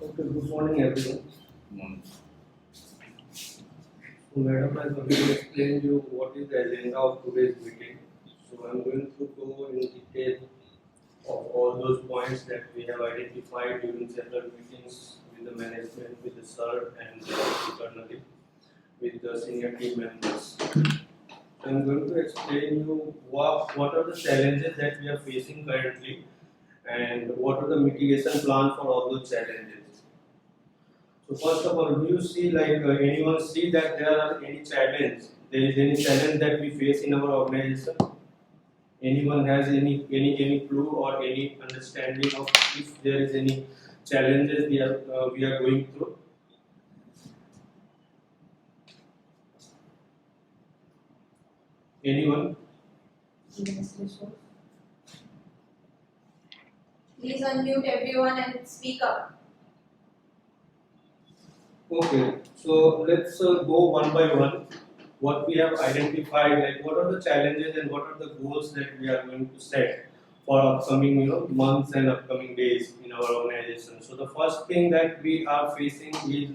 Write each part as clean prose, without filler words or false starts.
Okay, good morning everyone. Morning. So madam is going to explain you what is the agenda of today's meeting. So I'm going to go in detail of all those points that we have identified during several meetings with the management, with the sir and internally with the senior team members. I'm going to explain you what are the challenges that we are facing currently and what are the mitigation plan for all those challenges. So first of all, do you see anyone see that there are any challenge? There is any challenge that we face in our organization? Anyone has any clue or any understanding of if there is any challenges we are going through? Anyone? Please unmute everyone and speak up. Okay, so let's go one by one. What we have identified, like what are the challenges and what are the goals that we are going to set for upcoming months and upcoming days in our organization. So the first thing that we are facing is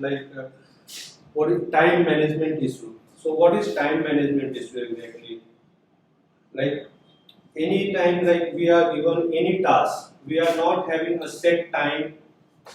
what is time management issue. So what is time management issue exactly? Like any time like we are given any task, we are not having a set time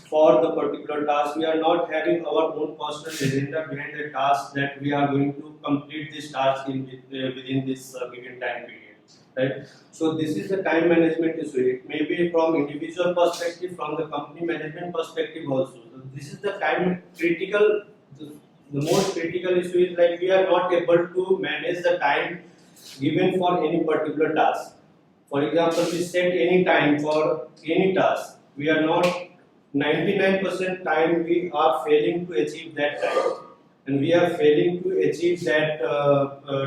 for the particular task. We are not having our own personal agenda behind the task that we are going to complete this task within this given time period. Right. So this is the time management issue. It may be from individual perspective, from the company management perspective also. So this is the time critical. The most critical issue is like we are not able to manage the time given for any particular task. For example, we set any time for any task. We are not 99% time we are failing to achieve that time, and we are failing to achieve that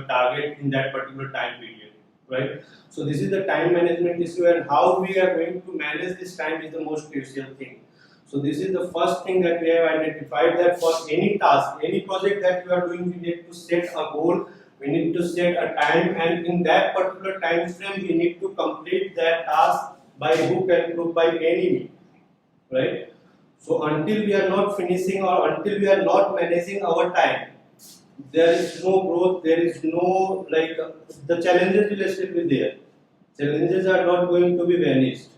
target in that particular time period, right? So this is the time management issue, and how we are going to manage this time is the most crucial thing. So this is the first thing that we have identified, that for any task, any project that you are doing, we need to set a goal, we need to set a time, and in that particular time frame we need to complete that task by hook and crook, by any means, right? So until we are not finishing or until we are not managing our time, there is no growth, there is no the challenges will still be there. Challenges are not going to be vanished,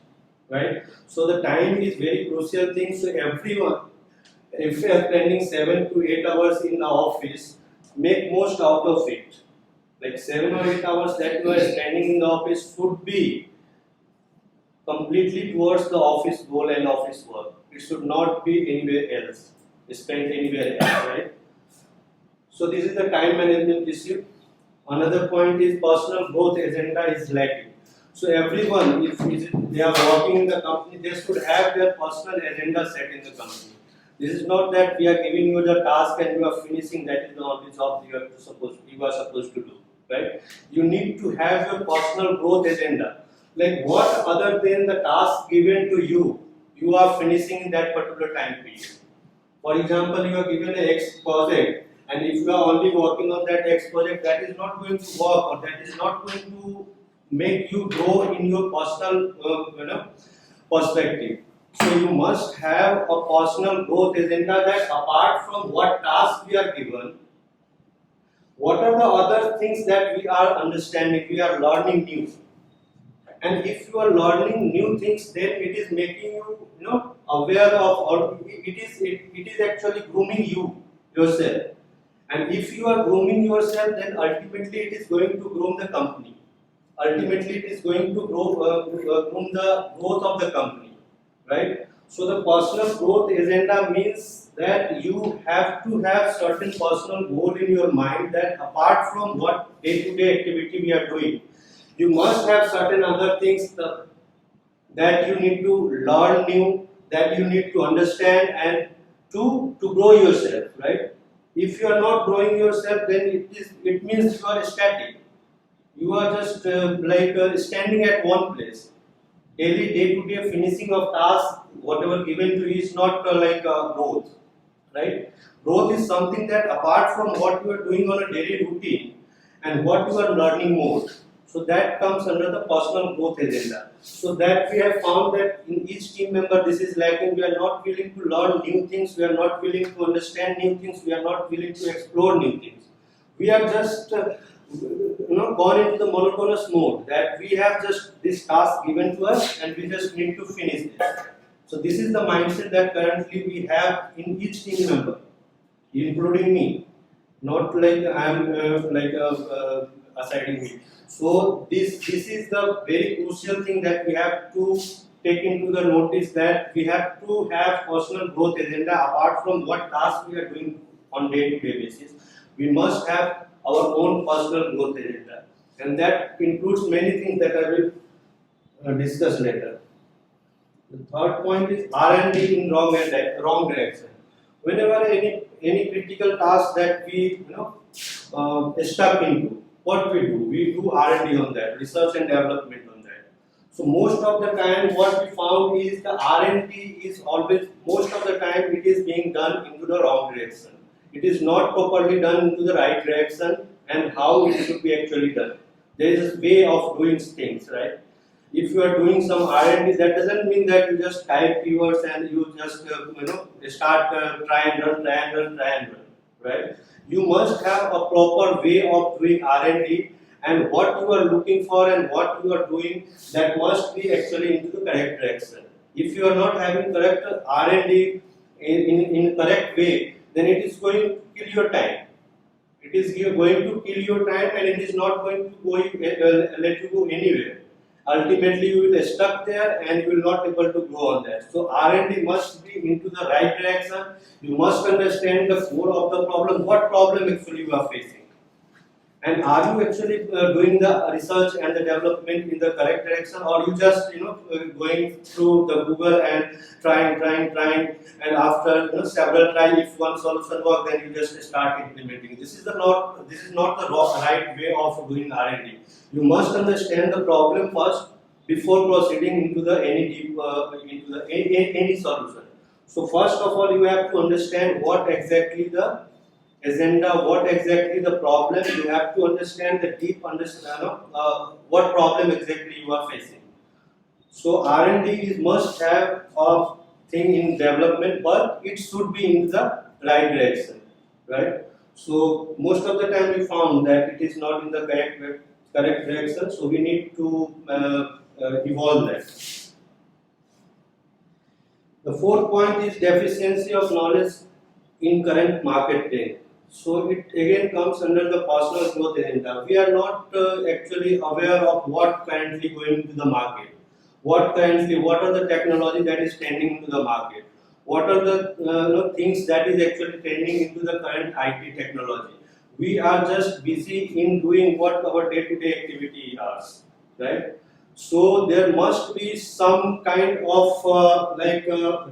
right? So the time is very crucial thing. So everyone, if you are spending 7 to 8 hours in the office, make most out of it. Like 7 or 8 hours that you are spending in the office should be completely towards the office goal and office work. It should not be anywhere else, spent anywhere else, right? So this is the time management issue. Another point is personal growth agenda is lacking. So everyone, if they are working in the company, they should have their personal agenda set in the company. This is not that we are giving you the task and you are finishing. That is the only job you are supposed to do, right? You need to have your personal growth agenda. Like what other than the task given to you, you are finishing in that particular time period. For example, you are given an X project, and if you are only working on that X project, that is not going to work, or that is not going to make you grow in your personal perspective. So you must have a personal growth agenda, that apart from what task we are given, what are the other things that we are understanding, we are learning new. And if you are learning new things, then it is making you, aware of, or it is actually grooming you yourself. And if you are grooming yourself, then ultimately it is going to groom the company. Ultimately, it is going to groom the growth of the company, right? So the personal growth agenda means that you have to have certain personal goal in your mind, that apart from what day-to-day activity we are doing, you must have certain other things that you need to learn new, that you need to understand, and to grow yourself, right? If you are not growing yourself, then it means you are static. You are just standing at one place. Daily, day-to-day finishing of tasks, whatever given to you, is not growth, right? Growth is something that apart from what you are doing on a daily routine and what you are learning more. So that comes under the personal growth agenda. So that we have found that in each team member this is lacking. We are not willing to learn new things. We are not willing to understand new things. We are not willing to explore new things. We are just gone into the monotonous mode that we have just this task given to us and we just need to finish this. So this is the mindset that currently we have in each team member, including me. Not like I am assigning me. So this is the very crucial thing that we have to take into the notice, that we have to have personal growth agenda apart from what tasks we are doing on day-to-day basis. We must have our own personal growth agenda, and that includes many things that I will discuss later. The third point is R&D in wrong direction. Whenever any critical task that we stuck into, what we do R&D on that, research and development on that. So most of the time, what we found is the R&D is always, most of the time, it is being done into the wrong direction. It is not properly done into the right direction, and how it should be actually done. There is a way of doing things, right? If you are doing some R&D, that doesn't mean that you just type keywords and you just start try and run, right? You must have a proper way of doing R&D, and what you are looking for and what you are doing, that must be actually into the correct direction. If you are not having correct R&D in correct way, then it is going to kill your time. It is going to kill your time, and it is not going to let you go anywhere. Ultimately, you will stuck there and you will not able to go on that. So R&D must be into the right direction. You must understand the core of the problem, what problem actually you are facing. And are you actually doing the research and the development in the correct direction, or you just going through the Google and trying, and after several tries, if one solution works, then you just start implementing. This is not the right way of doing R&D. You must understand the problem first before proceeding into the any solution. So first of all, you have to understand what exactly the agenda, what exactly the problem. You have to understand the deep understanding what problem exactly you are facing. So R&D is must have a thing in development, but it should be in the right direction, right? So most of the time we found that it is not in the correct direction. So we need to evolve that. The fourth point is deficiency of knowledge in current market trend. So it again comes under the personal growth agenda. We are not actually aware of what currently going to the market. What are the technology that is trending into the market? What are the things that is actually trending into the current IT technology? We are just busy in doing what our day-to-day activity is, right? So there must be some kind of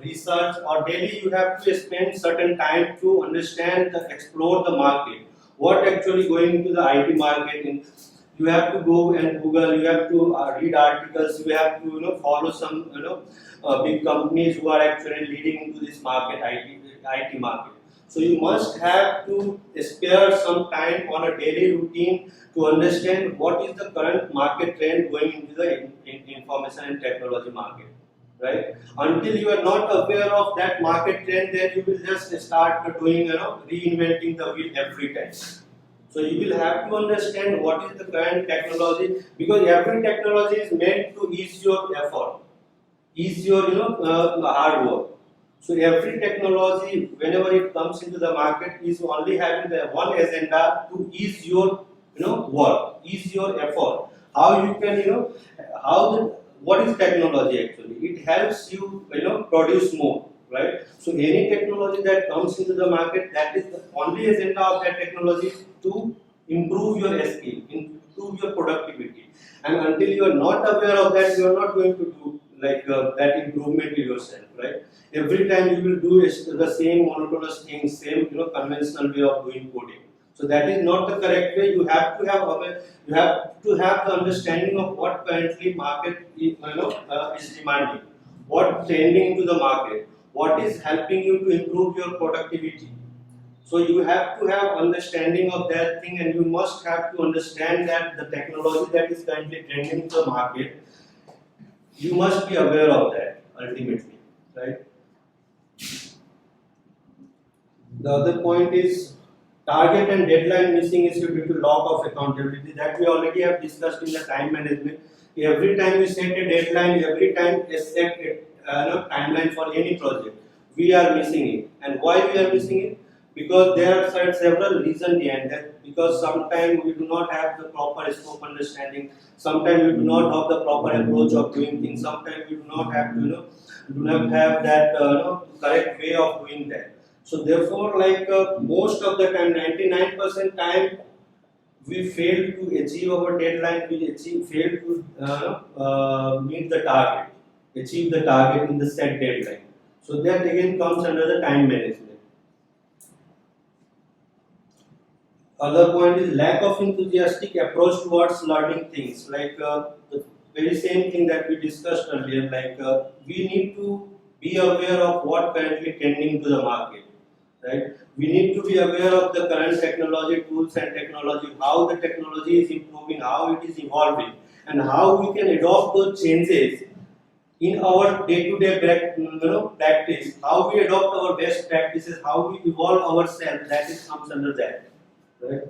research, or daily you have to spend certain time to understand, explore the market. What actually going into the IT market? You have to go and Google. You have to read articles. You have to follow some big companies who are actually leading into this market, IT market. So you must have to spare some time on a daily routine to understand what is the current market trend going into the information and technology market, right? Until you are not aware of that market trend, then you will just start doing reinventing the wheel every time. So you will have to understand what is the current technology, because every technology is meant to ease your effort, ease your hard work. So every technology, whenever it comes into the market, is only having the one agenda to ease your work, ease your effort. How you can what is technology actually? It helps you produce more, right? So any technology that comes into the market, that is the only agenda of that technology is to improve your skill, improve your productivity. And until you are not aware of that, you are not going to do that improvement to yourself, right? Every time you will do the same monotonous thing, same conventional way of doing coding. So that is not the correct way. You have to have the understanding of what currently market is demanding, what trending into the market, what is helping you to improve your productivity. So you have to have understanding of that thing, and you must have to understand that the technology that is currently trending in the market, you must be aware of that ultimately, right? The other point is target and deadline missing issue due to lack of accountability, that we already have discussed in the time management. Every time we set a deadline, every time we set a timeline for any project, we are missing it. And why we are missing it? Because there are several reasons behind that. Because sometimes we do not have the proper scope understanding. Sometimes we do not have the proper approach of doing things. Sometimes we do not have do not have that correct way of doing that. So therefore, most of the time, 99% time, we fail to achieve our deadline. Fail to meet the target, achieve the target in the set deadline. So that again comes under the time management. Other point is lack of enthusiastic approach towards learning things. The very same thing that we discussed earlier. We need to be aware of what currently trending to the market, right? We need to be aware of the current technology tools and technology, how the technology is improving, how it is evolving, and how we can adopt those changes in our day-to-day practice. How we adopt our best practices, how we evolve ourselves. That is comes under that. Right?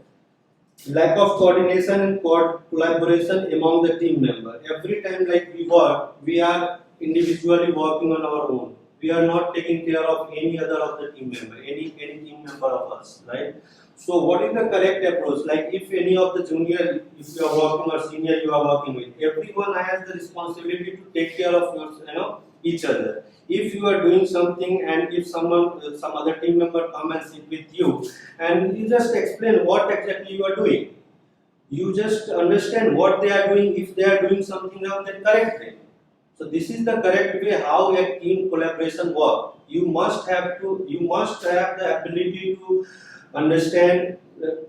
Lack of coordination and collaboration among the team member. Every time we work, we are individually working on our own. We are not taking care of any other of the team member, any team member of us, right? So what is the correct approach? Like if any of the junior, if you are working or senior you are working with, everyone has the responsibility to take care of each other. If you are doing something and if some other team member come and sit with you and you just explain what exactly you are doing, you just understand what they are doing. If they are doing something else, then correct them. So this is the correct way how a team collaboration works. You must have the ability to understand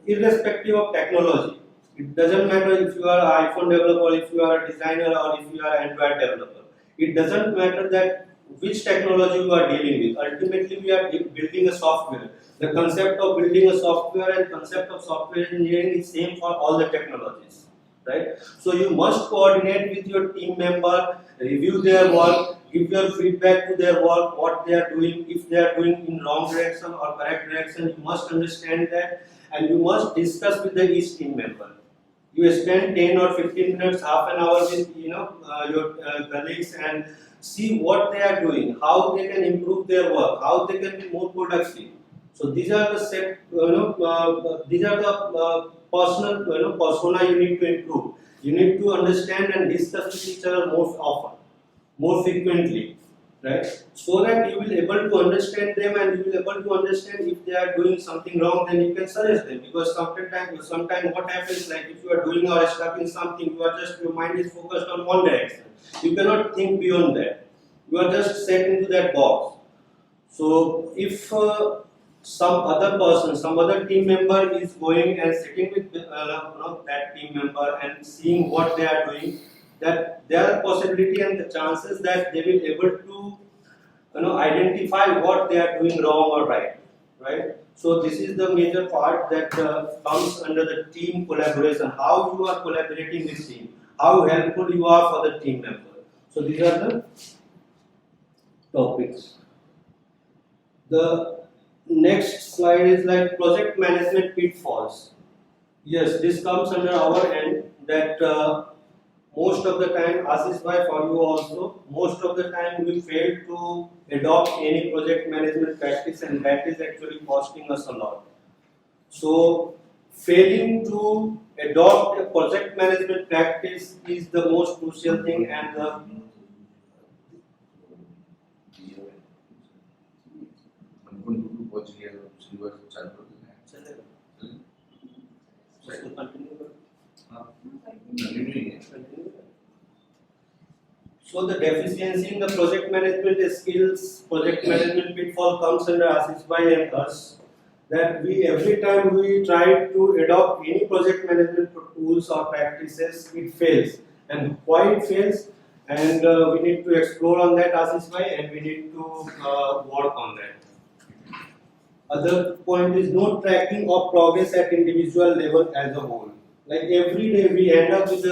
irrespective of technology. It doesn't matter if you are an iPhone developer, if you are a designer, or if you are an Android developer. It doesn't matter that which technology you are dealing with. Ultimately, we are building a software. The concept of building a software and concept of software engineering is same for all the technologies, right? So you must coordinate with your team member, review their work, give your feedback to their work, what they are doing. If they are doing in wrong direction or correct direction, you must understand that, and you must discuss with each team member. You spend 10 or 15 minutes, half an hour with your colleagues and see what they are doing, how they can improve their work, how they can be more productive. So these are the personal persona you need to improve. You need to understand and discuss with each other more often, more frequently, right? So that you will able to understand them and you will able to understand if they are doing something wrong, then you can suggest them. Because sometimes what happens, like if you are doing or stuck in something, your mind is focused on one direction. You cannot think beyond that. You are just set into that box. So if some other person, some other team member is going and sitting with that team member and seeing what they are doing, that there are possibility and the chances that they will able to identify what they are doing wrong or right? So this is the major part that comes under the team collaboration. How you are collaborating with team, how helpful you are for the team member. So these are the topics. The next slide is like project management pitfalls. Yes, this comes under our end that most of the time, Ashish bhai, for you also, most of the time we fail to adopt any project management practice, and that is actually costing us a lot. So failing to adopt a project management practice is the most crucial thing, and so the deficiency in the project management skills, project management pitfall comes under Ashish bhai and us. That we every time we try to adopt any project management tools or practices, it fails. And why it fails? And we need to explore on that, Ashish bhai, and we need to work on that. Other point is no tracking of progress at individual level as a whole. Like every day we end up with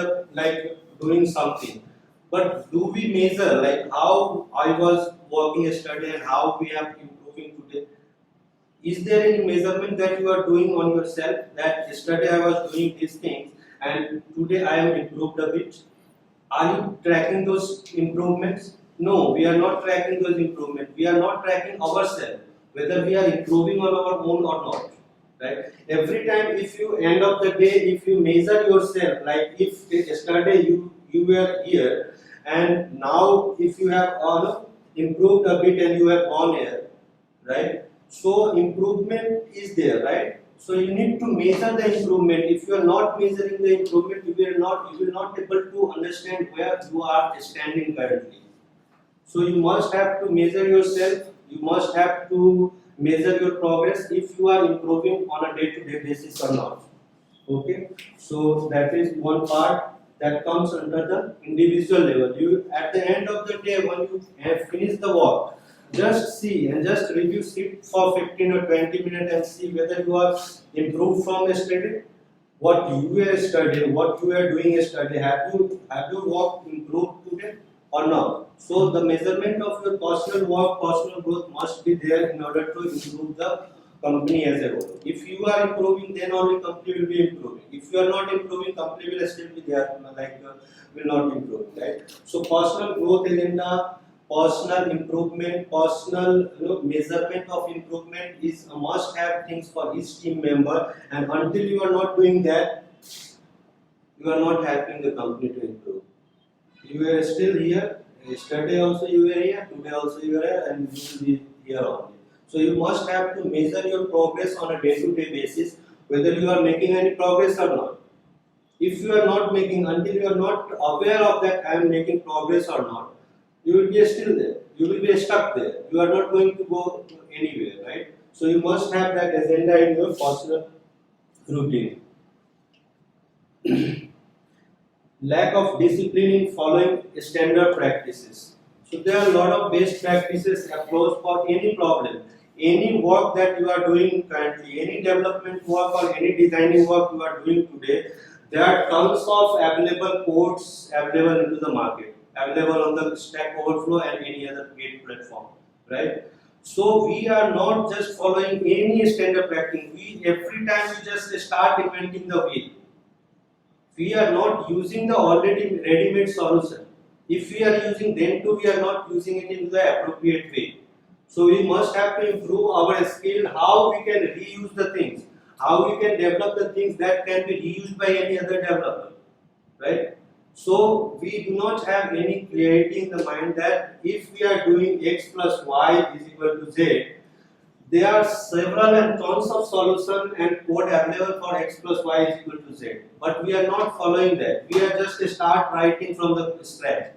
doing something, but do we measure like how I was working yesterday and how we are improving today? Is there any measurement that you are doing on yourself that yesterday I was doing these things and today I am improved a bit? Are you tracking those improvements? No, we are not tracking those improvements. We are not tracking ourselves, whether we are improving on our own or not. Right? Every time, if you end of the day, if you measure yourself, like if yesterday you were here, and now if you have improved a bit and you have gone here, right? So improvement is there, right? So you need to measure the improvement. If you are not measuring the improvement, you will not able to understand where you are standing currently. So you must have to measure yourself. You must have to measure your progress if you are improving on a day-to-day basis or not. Okay. So that is one part that comes under the individual level. You at the end of the day when you have finished the work, just see and just review it for 15 or 20 minutes and see whether you are improved from yesterday. What you were studying, what you are doing yesterday, have you work improved today or not? So the measurement of your personal work, personal growth must be there in order to improve the company as a whole. If you are improving, then only company will be improving. If you are not improving, company will still be there, will not improve, right? So personal growth agenda, personal improvement, personal measurement of improvement is a must-have things for each team member. And until you are not doing that, you are not helping the company to improve. You are still here. Yesterday also you were here. Today also you are here, and you will be here only. So you must have to measure your progress on a day-to-day basis, whether you are making any progress or not. If you are not making, until you are not aware of that I am making progress or not, you will be still there. You will be stuck there. You are not going to go anywhere, right? So you must have that agenda in your personal routine. Lack of discipline in following standard practices. So there are a lot of best practices approach for any problem. Any work that you are doing currently, any development work or any designing work you are doing today, there are tons of available codes available into the market, available on the Stack Overflow and any other paid platform, right? So we are not just following any standard practice. We every time we just start inventing the wheel. We are not using the already ready-made solution. If we are using then too, we are not using it in the appropriate way. So we must have to improve our skill, how we can reuse the things, how we can develop the things that can be reused by any other developer, right? So we do not have any clarity in the mind that if we are doing x plus y is equal to z, there are several and tons of solution and code available for x plus y is equal to z. But we are not following that. We are just start writing from the scratch.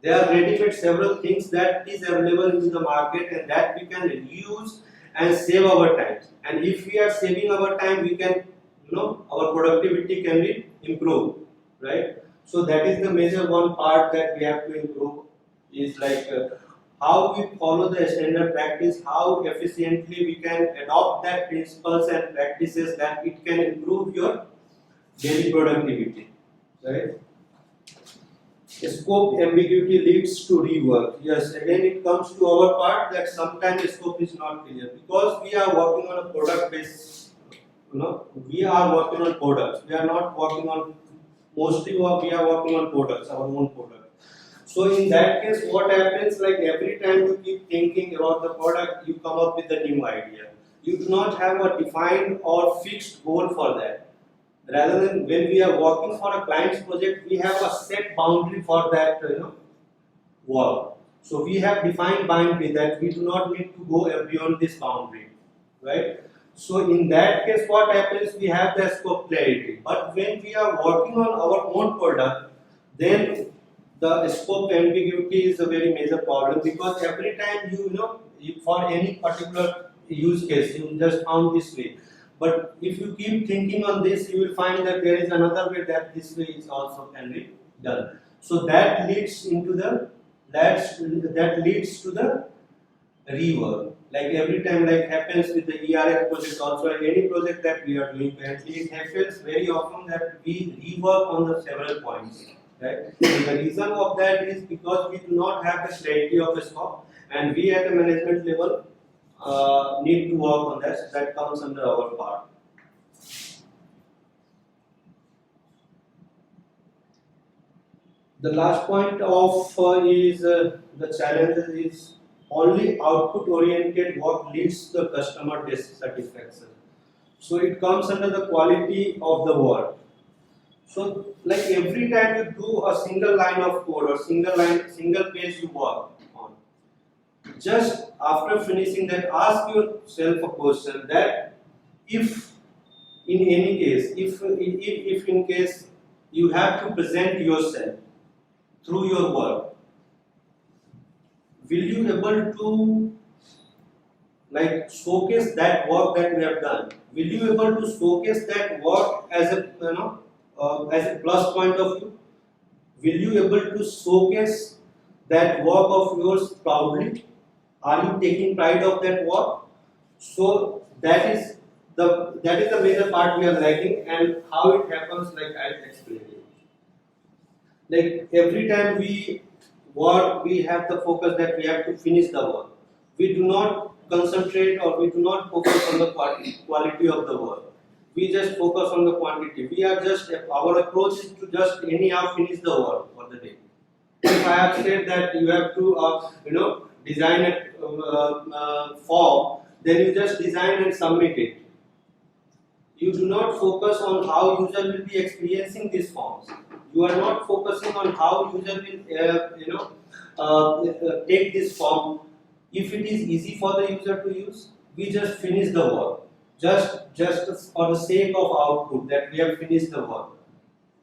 There are ready-made several things that is available in the market and that we can use and save our time. And if we are saving our time, we can, our productivity can be improved, right? So that is the major one part that we have to improve is how we follow the standard practice, how efficiently we can adopt that principles and practices that it can improve your daily productivity, right? Scope ambiguity leads to rework. Yes, again it comes to our part that sometimes scope is not clear because we are working on a product based, we are working on products. We are not working on mostly we are working on products, our own product. So in that case, what happens like every time you keep thinking about the product, you come up with a new idea. You do not have a defined or fixed goal for that. Rather than when we are working for a client's project, we have a set boundary for that work. So we have defined boundary that we do not need to go beyond this boundary, right? So in that case, what happens? We have the scope clarity. But when we are working on our own product, then the scope ambiguity is a very major problem because every time for any particular use case, you just found this way. But if you keep thinking on this, you will find that there is another way that this way is also can be done. So that leads to the rework. Like every time, like happens with the ERF project also, and any project that we are doing currently, it happens very often that we rework on the several points, right? And the reason of that is because we do not have the clarity of the scope, and we at the management level need to work on that. That comes under our part. The last point of is the challenges is only output oriented work leads to the customer dissatisfaction. So it comes under the quality of the work. So like every time you do a single line of code or single page you work on, just after finishing that, ask yourself a question that if in any case, if in case you have to present yourself through your work, will you able to like showcase that work that we have done? Will you able to showcase that work as a as a plus point of view? Will you able to showcase that work of yours proudly? Are you taking pride of that work? So that is the major part we are lacking, and how it happens. Like I'll explain it. Like every time we work, we have the focus that we have to finish the work. We do not concentrate or we do not focus on the quality of the work. We just focus on the quantity. We are just our approach is to just anyhow finish the work for the day. If I have said that you have to design a form, then you just design and submit it. You do not focus on how user will be experiencing these forms. You are not focusing on how user will take this form. If it is easy for the user to use, we just finish the work. Just for the sake of output that we have finished the work.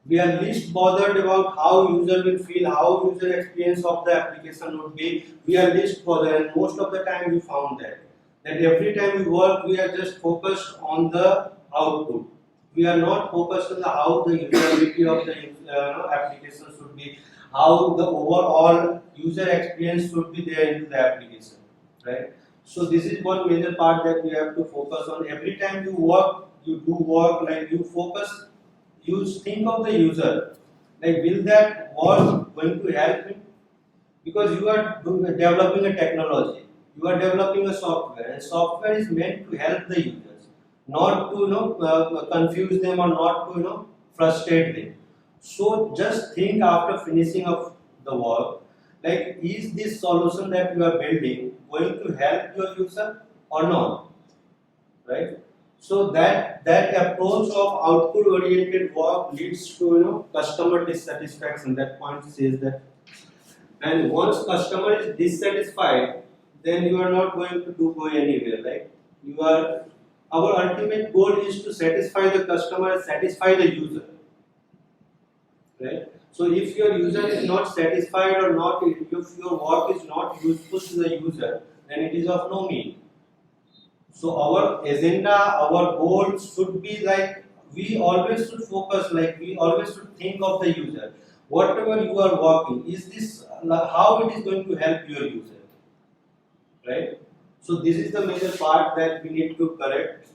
We are least bothered about how user will feel, how user experience of the application would be. We are least bothered, and most of the time we found that every time we work, we are just focused on the output. We are not focused on how the usability of the application should be, how the overall user experience should be there into the application, right? So this is one major part that we have to focus on. Every time you work, you do work, like you focus, you think of the user, like will that work going to help him? Because you are developing a technology, you are developing a software, and software is meant to help the users, not to confuse them or not to frustrate them. So just think after finishing of the work, like is this solution that you are building going to help your user or not, right? So that approach of output oriented work leads to customer dissatisfaction. That point says that, and once customer is dissatisfied, then you are not going to go anywhere. Like you are, our ultimate goal is to satisfy the customer, satisfy the user, right? So if your user is not satisfied or not, if your work is not useful to the user, then it is of no meaning. So our agenda, our goal should be like we always should focus, like we always should think of the user. Whatever you are working, is this how it is going to help your user, right? So this is the major part that we need to correct.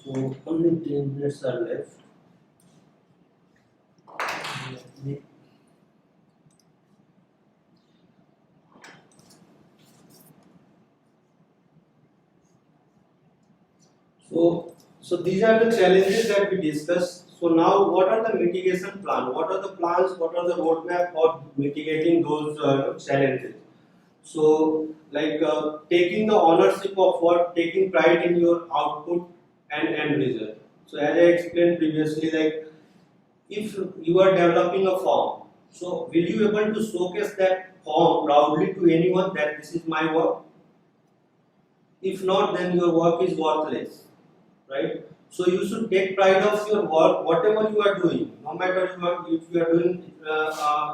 So only 10 minutes are left. So these are the challenges that we discussed. So now, what are the mitigation plan? What are the plans? What are the roadmap for mitigating those challenges? So, like taking the ownership of work, taking pride in your output and end result. So, as I explained previously, like if you are developing a form, so will you able to showcase that form proudly to anyone that this is my work? If not, then your work is worthless, right? So you should take pride of your work, whatever you are doing, no matter if you are doing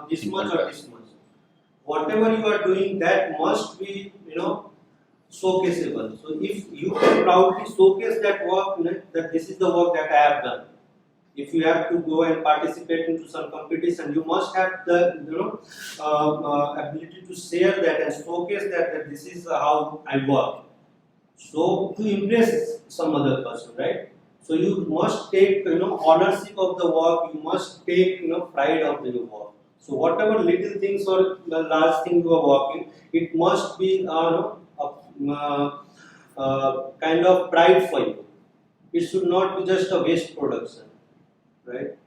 this much or this much. Whatever you are doing, that must be showcaseable. So if you can proudly showcase that work, that this is the work that I have done, If you have to go and participate into some competition, you must have the ability to share that and showcase that this is how I work. So to impress some other person, right? So you must take ownership of the work. You must take pride of your work. So whatever little things or the large thing you are working, it must be kind of pride for you. It should not be just a waste production, right?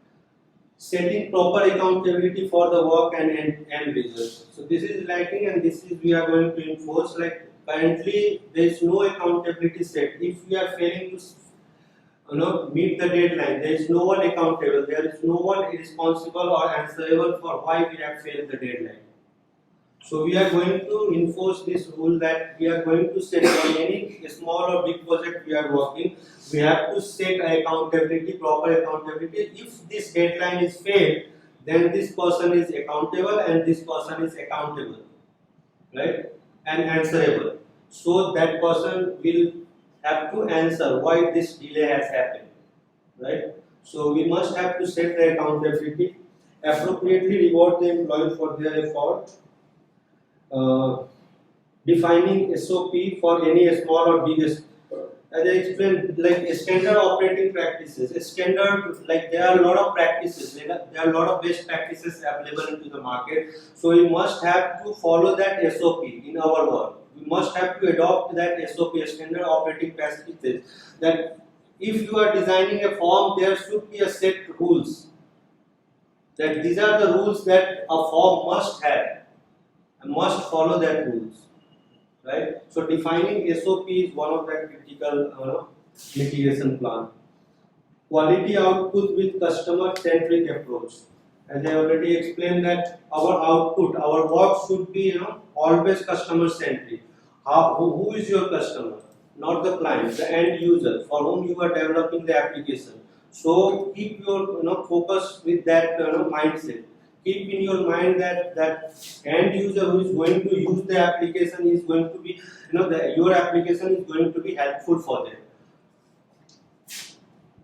Setting proper accountability for the work and end results. So this is lacking, and this is we are going to enforce. Like currently, there is no accountability set. If we are failing to meet the deadline, there is no one accountable. There is no one responsible or answerable for why we have failed the deadline. So we are going to enforce this rule that we are going to set on any small or big project we are working. We have to set accountability, proper accountability. If this deadline is failed, then this person is accountable and this person is accountable, right? And answerable. So that person will have to answer why this delay has happened, right? So we must have to set the accountability, appropriately reward the employee for their effort. Defining SOP for any small or big, as I explained, like standard operating practices. Standard, like there are a lot of practices, there are a lot of best practices available into the market. So we must have to follow that SOP in our work. We must have to adopt that SOP, standard operating practices. That if you are designing a form, there should be a set rules. That these are the rules that a form must have. Must follow that rules, right? So defining SOP is one of that critical mitigation plan. Quality output with customer-centric approach. As I already explained that our output, our work should be always customer-centric. Who is your customer? Not the client, the end user for whom you are developing the application. So keep your focus with that mindset. Keep in your mind that end user who is going to use the application is going to be your application is going to be helpful for them.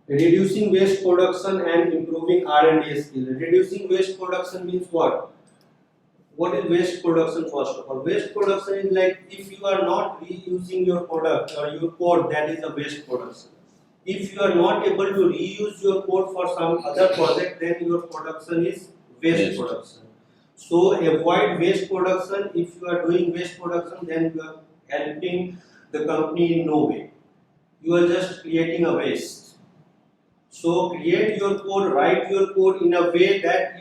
Reducing waste production and improving R&D skill. Reducing waste production means what? What is waste production? First of all, waste production is like if you are not reusing your product or your code, that is a waste production. If you are not able to reuse your code for some other project, then your production is waste production. So avoid waste production. If you are doing waste production, then you are helping the company in no way. You are just creating a waste. So create your code, write your code in a way that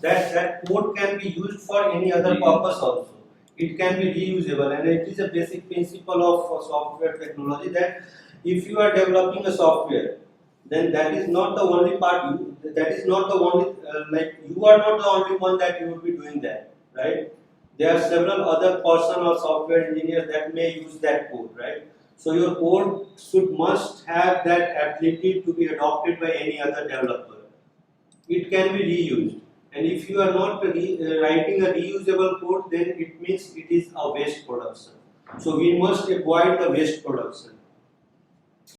that code can be used for any other purpose also. It can be reusable, and it is a basic principle of software technology that if you are developing a software, then that is not the only part. That is not the only you are not the only one that you will be doing that, right? There are several other person or software engineers that may use that code, right? So your code must have that ability to be adopted by any other developer. It can be reused, and if you are not writing a reusable code, then it means it is a waste production. So we must avoid the waste production.